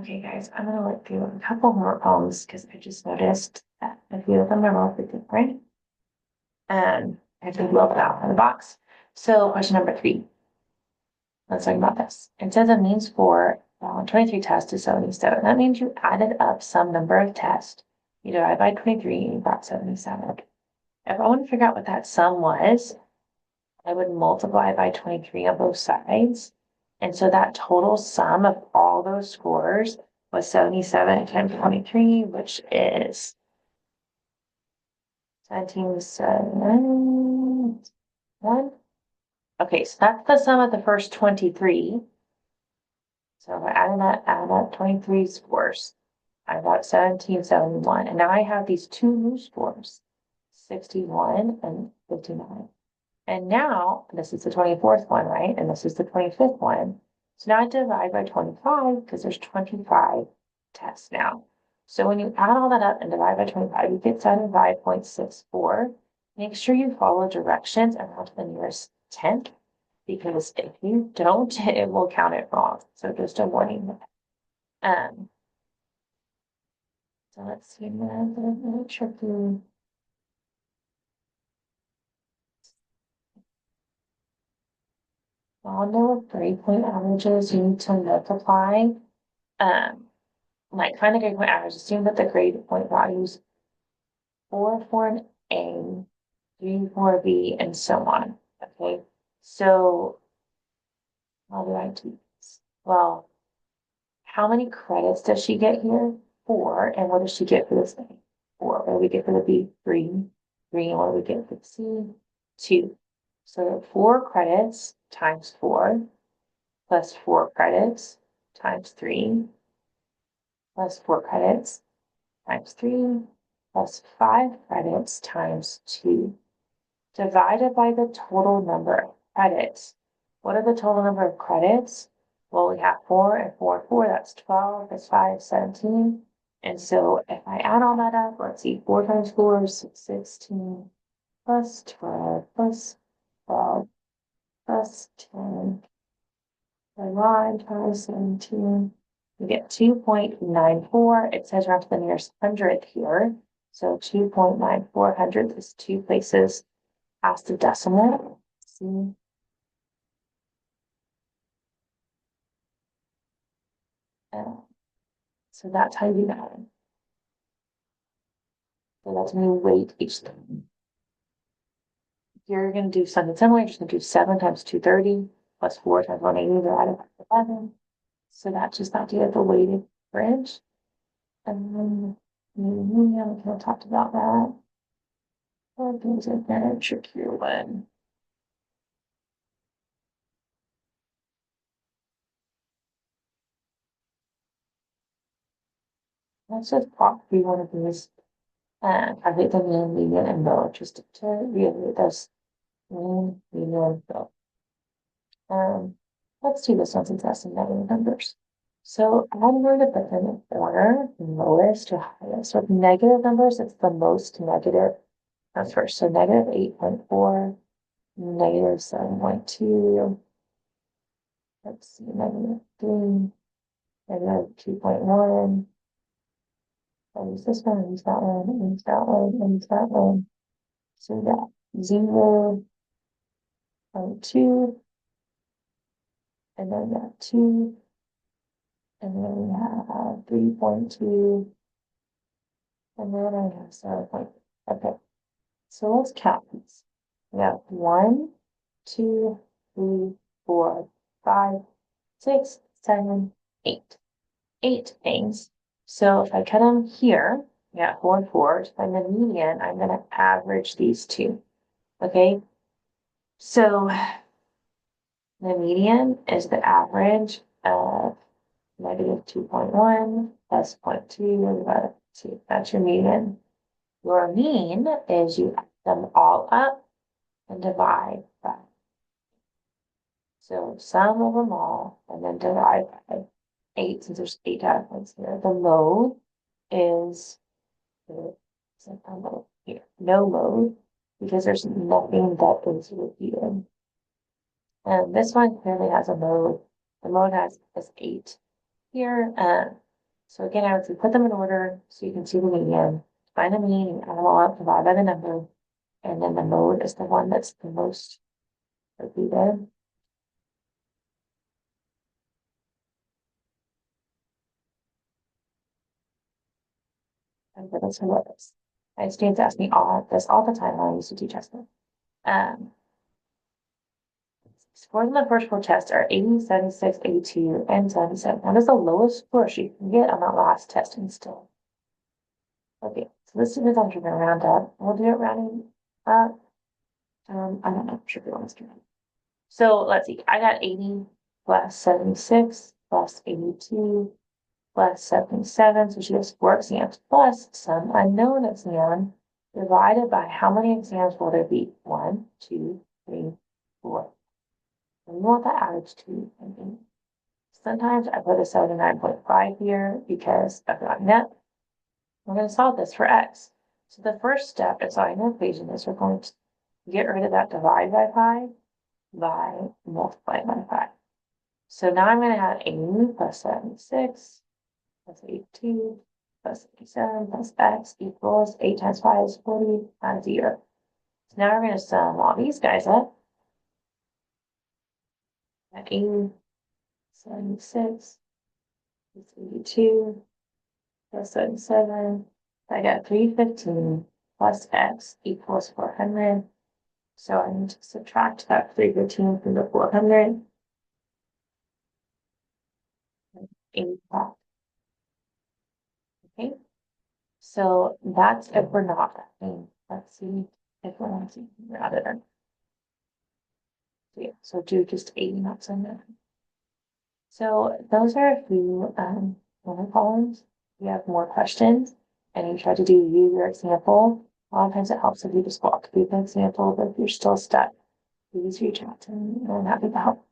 Okay, guys, I'm gonna work through a couple more problems because I just noticed that a few of them are a little bit different. I have to look out in the box. So question number 3. Let's talk about this. It says a mean score on 23 tests is 77. That means you added up some number of tests. You divide by 23 and you got 77. If I want to figure out what that sum was, I would multiply by 23 on both sides. And so that total sum of all those scores was 77 times 23, which is 1771. Okay, so that's the sum of the first 23. So if I add up 23 scores, I got 1771. And now I have these two new scores, 61 and 59. And now this is the 24th one, right? And this is the 25th one. So now I divide by 25 because there's 25 tests now. So when you add all that up and divide by 25, you get 75.64. Make sure you follow directions around to the nearest tenth, because if you don't, it will count it wrong. So just a warning. So let's see, man, a little tricky. All know grade point averages, you need to multiply. Like find the grade point average, assume that the grade point values 4 for an A, 3 for a B, and so on. Okay, so how do I do this? Well, how many credits does she get here? 4, and what does she get for this A? 4. What do we get for the B? 3. 3, and what do we get for the C? 2. So 4 credits times 4 plus 4 credits times 3 plus 4 credits times 3 plus 5 credits times 2 divided by the total number of credits. What are the total number of credits? Well, we have 4 and 4, 4, that's 12, that's 5, 17. And so if I add all that up, let's see, 4 times 4 is 16, plus 12, plus 12, plus 10, divide by 17. We get 2.94. It says around to the nearest hundredth here. So 2.94 hundredth is 2 places past the decimal. See? So that's how you do that. So that's when you weight each thing. You're going to do something similar. You're just going to do 7 times 230 plus 4 times 180 divided by 11. So that's just the idea of the weighted average. And then median, we kind of talked about that. That things a very trickier one. Let's just pop through one of these and calculate the mean, median, and mode just to reiterate this mean, median, mode. Let's do this one since that's some negative numbers. So I'm going to put them in order, lowest to highest. So with negative numbers, it's the most negative comes first. So negative 8.4, negative 7.2. Let's see, negative 3, negative 2.1. I'll use this one, use that one, use that one, use that one. So we got 0.2, and then we got 2, and then we have 3.2, and then I have 7.2. Okay, so let's count these. We have 1, 2, 3, 4, 5, 6, 7, 8. 8 things. So if I cut them here, we got 4 and 4. To find the median, I'm going to average these two. Okay, so the median is the average of negative 2.1 plus 0.2 divided by 2. That's your median. Your mean is you add them all up and divide by. So sum of them all and then divide by 8, since there's 8 data points here. The mode is here. No mode, because there's nothing that is repeated. And this one clearly has a mode. The mode has 8 here. So again, I would say put them in order so you can see the median, find the mean, and add them all up, divide by the number, and then the mode is the one that's the most repeated. And that's what it is. My students ask me all this all the time when I used to teach Espen. Scores in the first four tests are 80, 76, 82, and 77. What is the lowest score she can get on that last test and still? Okay, so this is I'm going to round up. We'll do it rounding up. I don't know, I'm sure we want to do it. So let's see, I got 80 plus 76 plus 82 plus 77. So she has 4 exams plus some unknown exam divided by how many exams will there be? 1, 2, 3, 4. And we want that average to be. Sometimes I put a 79.5 here because I've got net. We're going to solve this for x. So the first step in solving the equation is we're going to get rid of that divide by 5 by multiply by 5. So now I'm going to add 80 plus 76 plus 82 plus 87 plus x equals 8 times 5 is 40 and 0. So now we're going to sum all these guys up. At 80, 76, plus 82, plus 77. I got 315 plus x equals 400. So I need to subtract that 315 from the 400. 85. Okay, so that's if we're not adding. Let's see if we're not rather than. Yeah, so do just 80, not 7. So those are a few winner columns. If you have more questions and you try to do your example, a lot of times it helps if you just walk through the example, but if you're still stuck, please reach out to me and I'm happy to help.